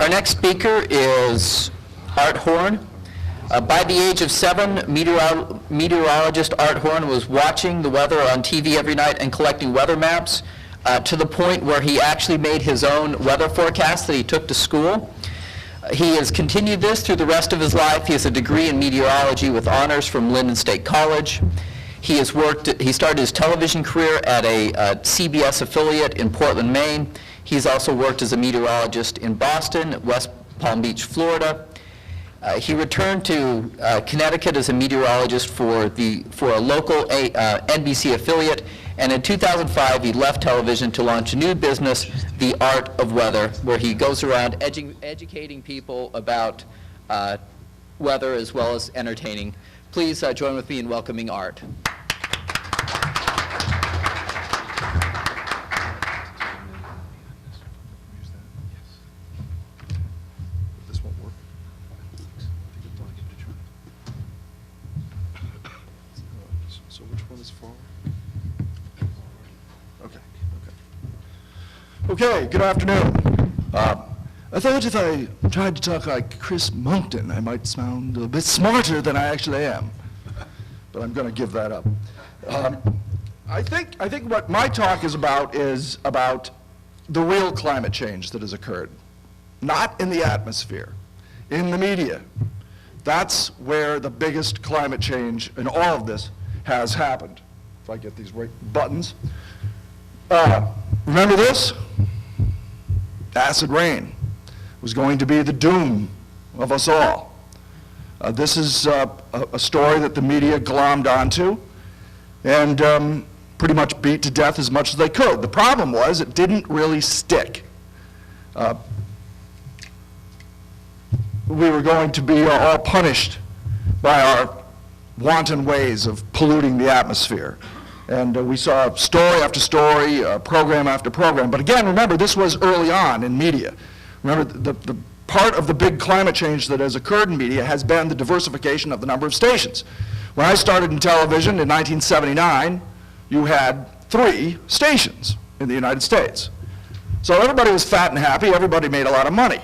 Our next speaker is Art Horn. By the age of 7, meteorologist Art Horn was watching the weather on TV every night and collecting weather maps to the point where he actually made his own weather forecast that he took to school. He has continued this through the rest of his life. He has a degree in meteorology with honors from Lyndon State College. He started his television career at a CBS affiliate in Portland, Maine. He's also worked as a meteorologist in Boston, West Palm Beach, Florida. He returned to Connecticut as a meteorologist for a local NBC affiliate, and in 2005 he left television to launch a new business, The Art of Weather, where he goes around educating people about weather as well as entertaining. Please join with me in welcoming Art. Okay, good afternoon. I thought if I tried to talk like Chris Monkton, I might sound a bit smarter than I actually am. But I'm going to give that up. I think what my talk is about the real climate change that has occurred. Not in the atmosphere, in the media. That's where the biggest climate change in all of this has happened. If I get these right buttons. Remember this? Acid rain was going to be the doom of us all. This is a story that the media glommed onto and pretty much beat to death as much as they could. The problem was it didn't really stick. We were going to be all punished by our wanton ways of polluting the atmosphere. And we saw story after story, program after program. But again, remember, this was early on in media. Remember, the part of the big climate change that has occurred in media has been the diversification of the number of stations. When I started in television in 1979, you had 3 stations in the United States. So everybody was fat and happy, everybody made a lot of money.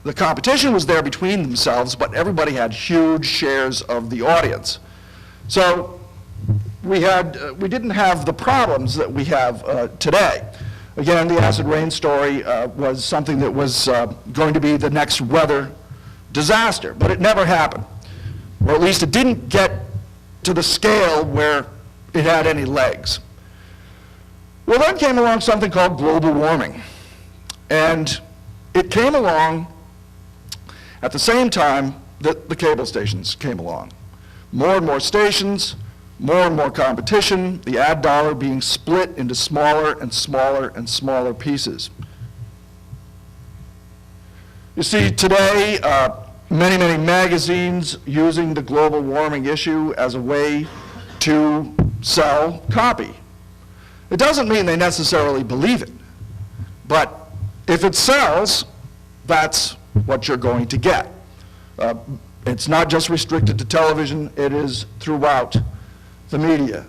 The competition was there between themselves, but everybody had huge shares of the audience. So we didn't have the problems that we have today. Again, the acid rain story was something that was going to be the next weather disaster, but it never happened. Or at least it didn't get to the scale where it had any legs. Well, then came along something called global warming. And it came along at the same time that the cable stations came along. More and more stations, more and more competition, the ad dollar being split into smaller and smaller and smaller pieces. You see, today, many, many magazines using the global warming issue as a way to sell copy. It doesn't mean they necessarily believe it, but if it sells, that's what you're going to get. It's not just restricted to television, it is throughout the media.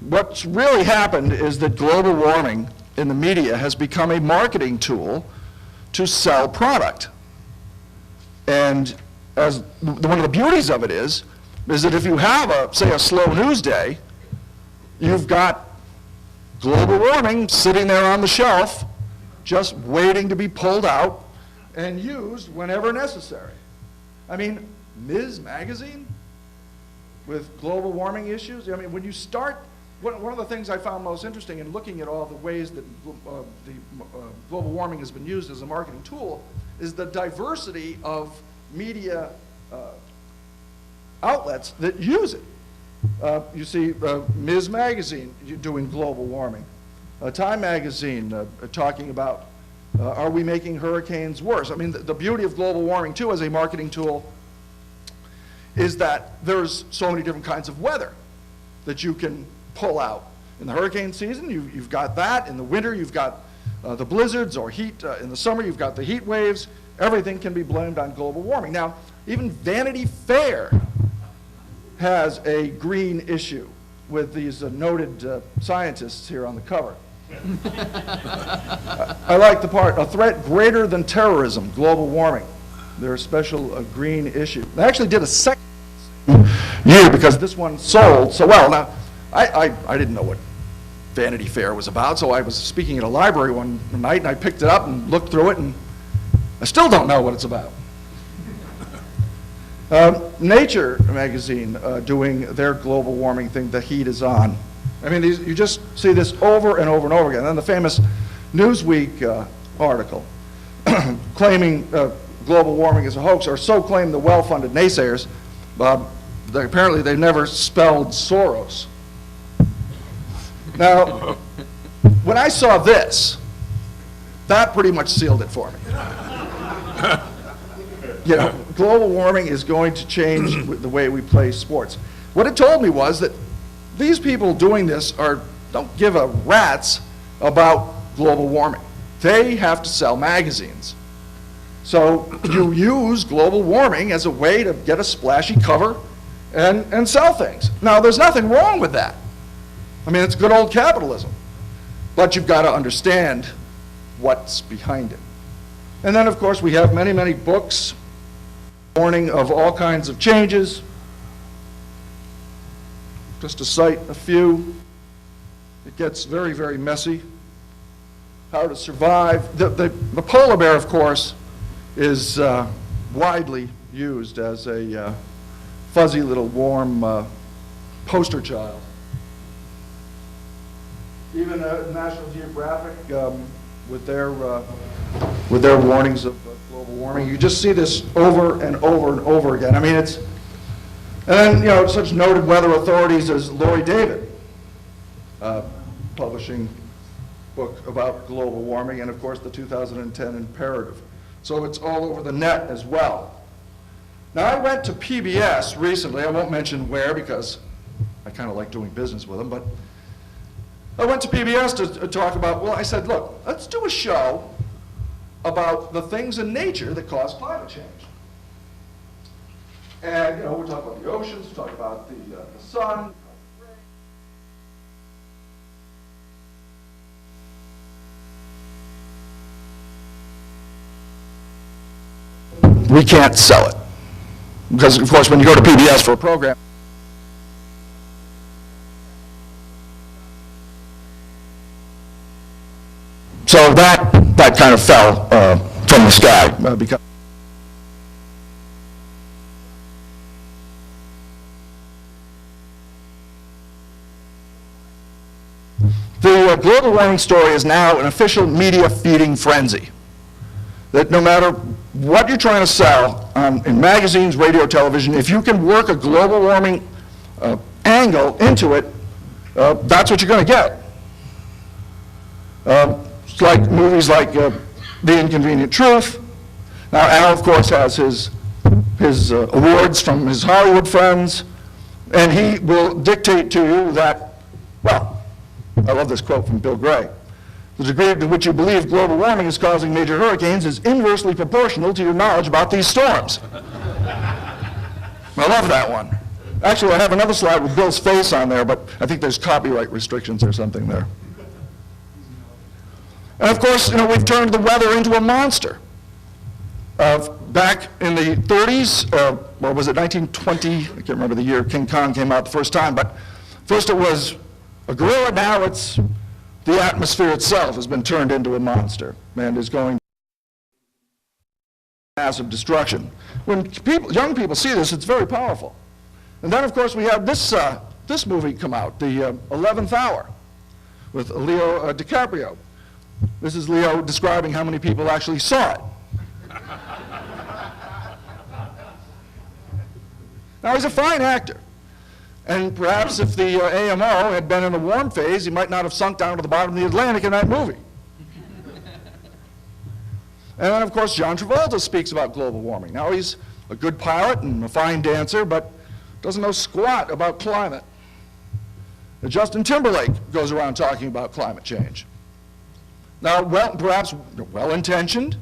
What's really happened is that global warming in the media has become a marketing tool to sell product. And as one of the beauties of it is that if you have say a slow news day, you've got global warming sitting there on the shelf, just waiting to be pulled out and used whenever necessary. I mean, Ms. Magazine with global warming issues. I mean, when you start, one of the things I found most interesting in looking at all the ways that global warming has been used as a marketing tool is the diversity of media outlets that use it. You see Ms. Magazine doing global warming. Time Magazine talking about are we making hurricanes worse? I mean, the beauty of global warming, too, as a marketing tool is that there's so many different kinds of weather that you can pull out. In the hurricane season, you've got that. In the winter, you've got the blizzards or heat. In the summer, you've got the heat waves. Everything can be blamed on global warming. Now, even Vanity Fair has a green issue with these noted scientists here on the cover. I like the part, a threat greater than terrorism, global warming. Their special green issue. They actually did a second year because this one sold so well. Now, I didn't know what Vanity Fair was about, so I was speaking at a library one night, and I picked it up and looked through it, and I still don't know what it's about. Nature magazine doing their global warming thing, The Heat is On. I mean, you just see this over and over and over again. And then the famous Newsweek article claiming global warming is a hoax, or so claim the well-funded naysayers. Apparently they've never spelled Soros. Now, when I saw this, that pretty much sealed it for me. You know, global warming is going to change the way we play sports. What it told me was that these people doing this don't give a rat's about global warming. They have to sell magazines. So you use global warming as a way to get a splashy cover and sell things. Now, there's nothing wrong with that. I mean, it's good old capitalism. But you've got to understand what's behind it. And then, of course, we have many, many books warning of all kinds of changes. Just to cite a few, it gets very, very messy. How to survive. The polar bear, of course, is widely used as a fuzzy little warm poster child. Even National Geographic, with their warnings of global warming, you just see this over and over and over again. I mean, and then, you know, such noted weather authorities as Laurie David, publishing a book about global warming, and of course the 2010 imperative. So it's all over the net as well. Now, I went to PBS recently. I won't mention where because I kind of like doing business with them, but I went to PBS to talk about, well, I said, look, let's do a show about the things in nature that cause climate change. And, you know, we'll talk about the oceans, we'll talk about the sun. We can't sell it. Because, of course, when you go to PBS for a program, so that kind of fell from the sky. Because the global warming story is now an official media feeding frenzy. That no matter what you're trying to sell in magazines, radio, television, if you can work a global warming angle into it, that's what you're going to get. It's like movies like The Inconvenient Truth. Now, Al, of course, has his awards from his Hollywood friends, and he will dictate to you that, well, I love this quote from Bill Gray. The degree to which you believe global warming is causing major hurricanes is inversely proportional to your knowledge about these storms. I love that one. Actually, I have another slide with Bill's face on there, but I think there's copyright restrictions or something there. And of course, you know, we've turned the weather into a monster. Back in the 30s, or was it 1920? I can't remember the year King Kong came out the first time, but first it was a gorilla, now it's the atmosphere itself has been turned into a monster and is going massive destruction. When young people see this, it's very powerful. And then, of course, we have this movie come out, The 11th Hour, with Leo DiCaprio. This is Leo describing how many people actually saw it. Now, he's a fine actor. And perhaps if the AMO had been in the warm phase, he might not have sunk down to the bottom of the Atlantic in that movie. And then, of course, John Travolta speaks about global warming. Now, he's a good pilot and a fine dancer, but doesn't know squat about climate. Justin Timberlake goes around talking about climate change. Now, well, perhaps well-intentioned,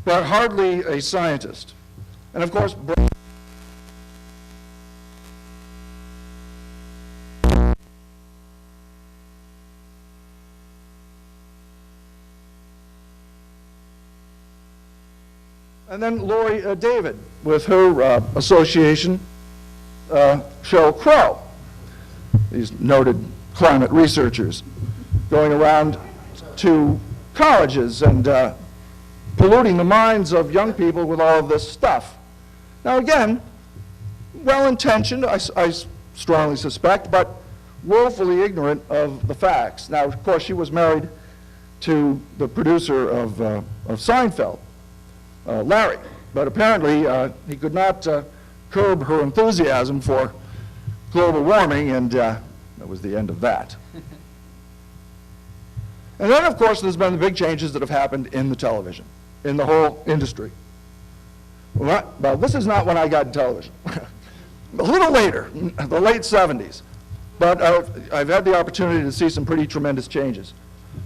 but hardly a scientist. And of course, And then Lori David with her association, Sheryl Crow, these noted climate researchers, going around to colleges and polluting the minds of young people with all of this stuff. Now again, well-intentioned, I strongly suspect, but woefully ignorant of the facts. Now, of course, she was married to the producer of Seinfeld, Larry, but apparently he could not curb her enthusiasm for global warming, and that was the end of that. And then, of course, there's been the big changes that have happened in the television, in the whole industry. Well, this is not when I got in television. A little later, the late 70s. But I've had the opportunity to see some pretty tremendous changes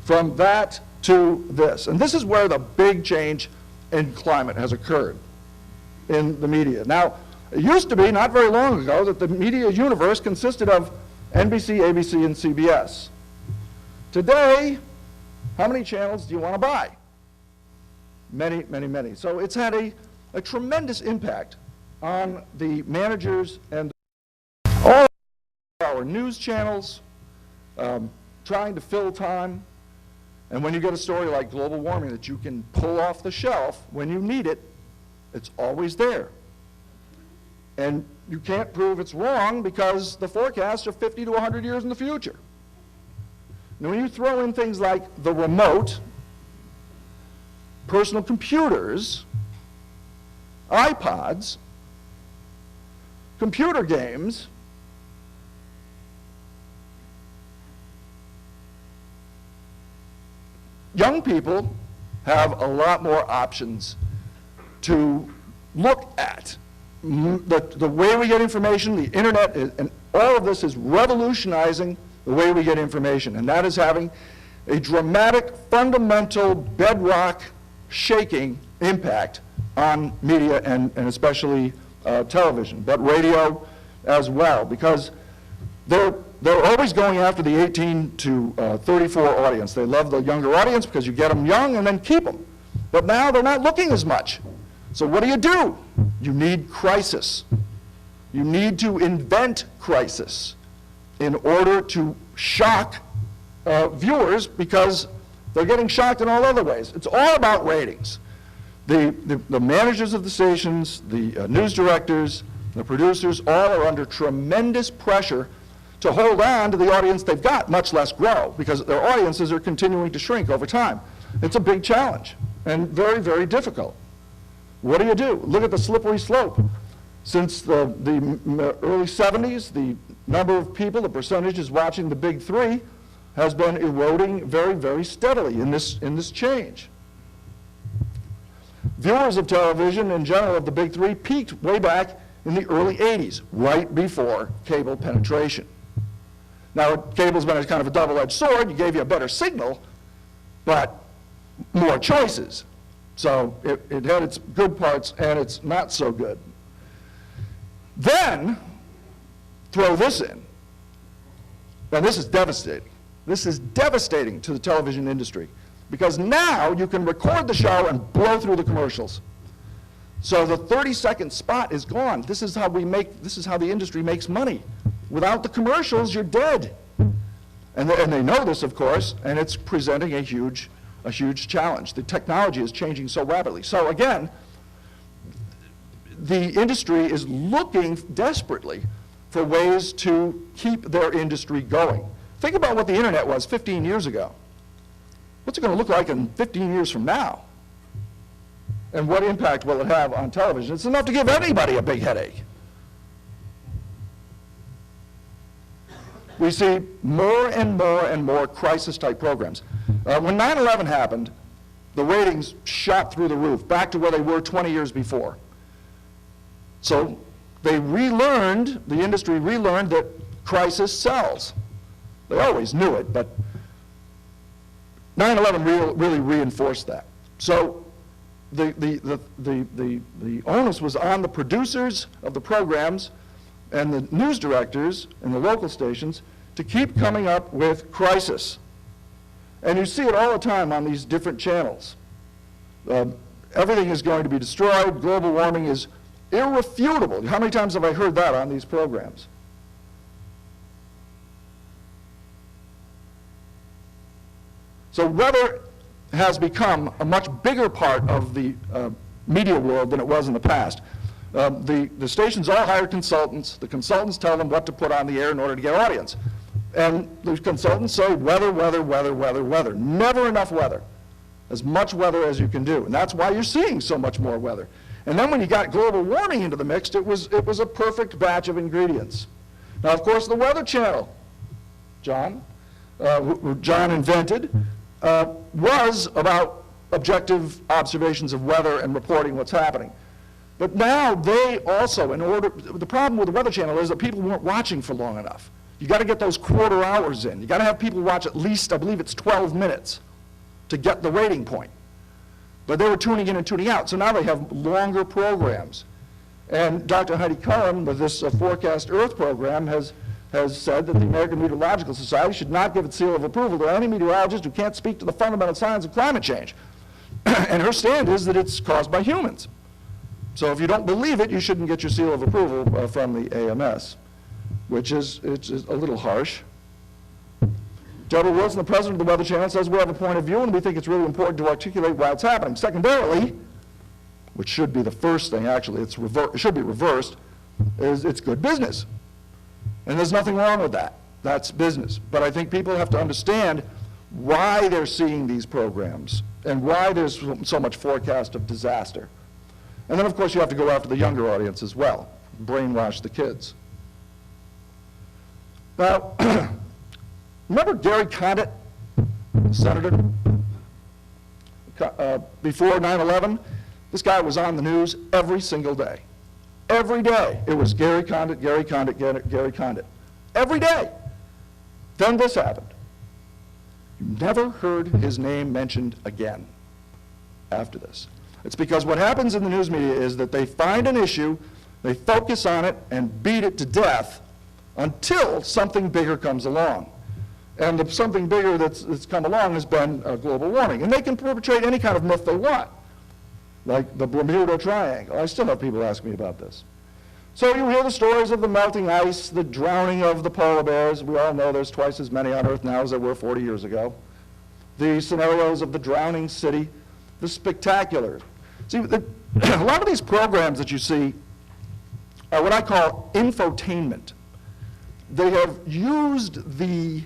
from that to this. And this is where the big change in climate has occurred in the media. Now, it used to be, not very long ago, that the media universe consisted of NBC, ABC, and CBS. Today, how many channels do you want to buy? Many, many, many. So it's had a tremendous impact on the managers and all our news channels, trying to fill time. And when you get a story like global warming that you can pull off the shelf when you need it, it's always there. And you can't prove it's wrong because the forecasts are 50 to 100 years in the future. Now, when you throw in things like the remote, personal computers, iPods, computer games, young people have a lot more options to look at. The way we get information, the internet, and all of this is revolutionizing the way we get information, and that is having a dramatic, fundamental, bedrock, shaking impact on media and especially television, but radio as well, because they're always going after the 18 to 34 audience. They love the younger audience because you get them young and then keep them. But now they're not looking as much. So what do? You need crisis. You need to invent crisis in order to shock viewers because they're getting shocked in all other ways. It's all about ratings. The managers of the stations, the news directors, the producers, all are under tremendous pressure to hold on to the audience they've got, much less grow, because their audiences are continuing to shrink over time. It's a big challenge and very, very difficult. What do? Look at the slippery slope. Since the early 70s, the number of people, the percentages watching the big three has been eroding very, very steadily in this change. Viewers of television in general of the big three peaked way back in the early 80s, right before cable penetration. Now, cable's been a kind of a double-edged sword. It gave you a better signal, but more choices. So it had its good parts and its not so good. Then, throw this in. Now, this is devastating. This is devastating to the television industry because now you can record the show and blow through the commercials. So the 30-second spot is gone. This is how the industry makes money. Without the commercials, you're dead. And they know this, of course, and it's presenting a huge challenge. The technology is changing so rapidly. So again, the industry is looking desperately for ways to keep their industry going. Think about what the internet was 15 years ago. What's it going to look like in 15 years from now? And what impact will it have on television? It's enough to give anybody a big headache. We see more and more and more crisis-type programs. When 9/11 happened, the ratings shot through the roof, back to where they were 20 years before. So the industry relearned that crisis sells. They always knew it, but 9/11 really reinforced that. So the onus was on the producers of the programs and the news directors and the local stations to keep coming up with crisis. And you see it all the time on these different channels. everything is going to be destroyed, global warming is irrefutable. How many times have I heard that on these programs? So weather has become a much bigger part of the media world than it was in the past. The stations all hire consultants. The consultants tell them what to put on the air in order to get audience. And the consultants say weather, weather, weather, weather, weather. Never enough weather. As much weather as you can do. And that's why you're seeing so much more weather. And then when you got global warming into the mix, it was a perfect batch of ingredients. Now, of course, the Weather Channel, who John invented, was about objective observations of weather and reporting what's happening. But now they also, the problem with the Weather Channel is that people weren't watching for long enough. You got to get those quarter hours in. You got to have people watch at least, I believe it's 12 minutes to get the rating point. But they were tuning in and tuning out, so now they have longer programs. And Dr. Heidi Cohen, with this Forecast Earth program, has said that the American Meteorological Society should not give its seal of approval to any meteorologist who can't speak to the fundamental science of climate change. And her stand is that it's caused by humans. So if you don't believe it, you shouldn't get your seal of approval from the AMS, which is a little harsh. Deborah Wilson, the president of the Weather Channel, says we have a point of view and we think it's really important to articulate why it's happening. Secondarily, which should be the first thing, actually, it should be reversed, is it's good business. And there's nothing wrong with that. That's business. But I think people have to understand why they're seeing these programs and why there's so much forecast of disaster. And then, of course, you have to go after the younger audience as well, brainwash the kids. Now, remember Gary Condit, senator, before 9/11? This guy was on the news every single day. Every day, it was Gary Condit, Gary Condit, Gary Condit. Every day. Then this happened. You never heard his name mentioned again after this. It's because what happens in the news media is that they find an issue, they focus on it, and beat it to death until something bigger comes along. And the something bigger that's come along has been global warming. And they can perpetrate any kind of myth they want, like the Bermuda Triangle. I still have people ask me about this. So you hear the stories of the melting ice, the drowning of the polar bears. We all know there's twice as many on Earth now as there were 40 years ago. The scenarios of the drowning city, the spectacular. See, a lot of these programs that you see are what I call infotainment. They have used the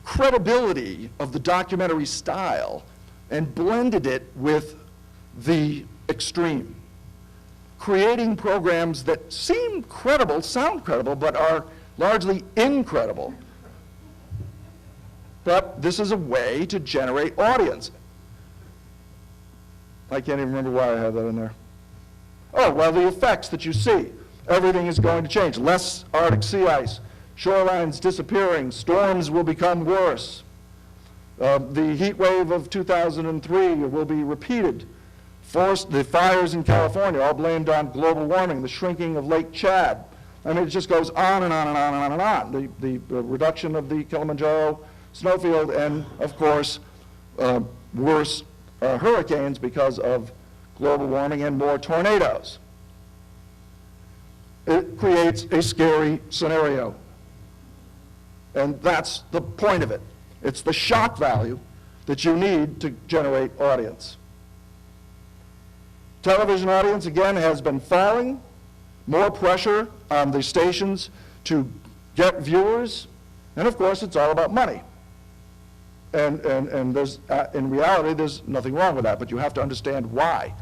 credibility of the documentary style and blended it with the extreme, creating programs that seem credible, sound credible, but are largely incredible. But this is a way to generate audience. I can't even remember why I had that in there. Oh, well, the effects that you see. Everything is going to change. Less Arctic sea ice, shorelines disappearing, storms will become worse. The heat wave of 2003 will be repeated. The fires in California, all blamed on global warming, the shrinking of Lake Chad. I mean, it just goes on and on and on and on and on. The reduction of the Kilimanjaro snowfield and, of course, worse hurricanes because of global warming and more tornadoes. It creates a scary scenario. And that's the point of it. It's the shock value that you need to generate audience. Television audience, again, has been falling. More pressure on the stations to get viewers. And, of course, it's all about money. And there's, in reality, there's nothing wrong with that, but you have to understand why.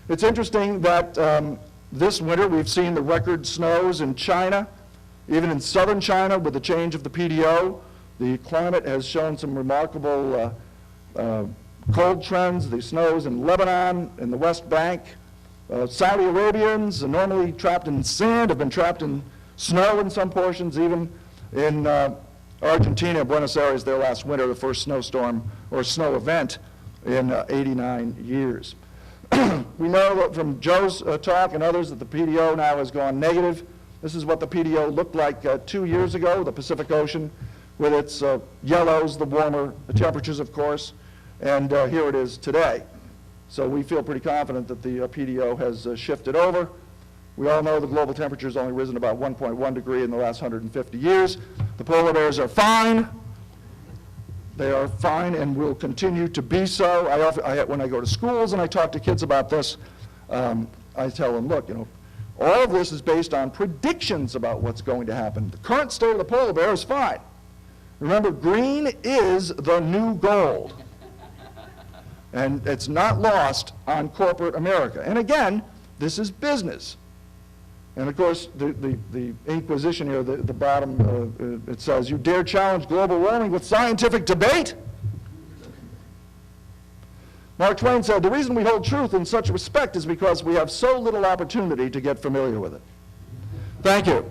It's interesting that this winter we've seen the record snows in China, even in southern China with the change of the PDO. The climate has shown some remarkable cold trends. The snows in Lebanon, in the West Bank. Saudi Arabians, normally trapped in sand, have been trapped in snow in some portions, even in Argentina, Buenos Aires, their last winter, the first snowstorm or snow event in 89 years. We know that from Joe's talk and others that the PDO now has gone negative. This is what the PDO looked like 2 years ago, the Pacific Ocean, with its yellows, the warmer temperatures, of course, and here it is today. So we feel pretty confident that the PDO has shifted over. We all know the global temperature has only risen about 1.1 degree in the last 150 years. The polar bears are fine. They are fine and will continue to be so. When I go to schools and I talk to kids about this, I tell them, look, you know, all of this is based on predictions about what's going to happen. The current state of the polar bear is fine. Remember, green is the new gold. And it's not lost on corporate America. And again, this is business. And of course, the inquisition here, the bottom, it says, you dare challenge global warming with scientific debate? Mark Twain said, the reason we hold truth in such respect is because we have so little opportunity to get familiar with it. Thank you.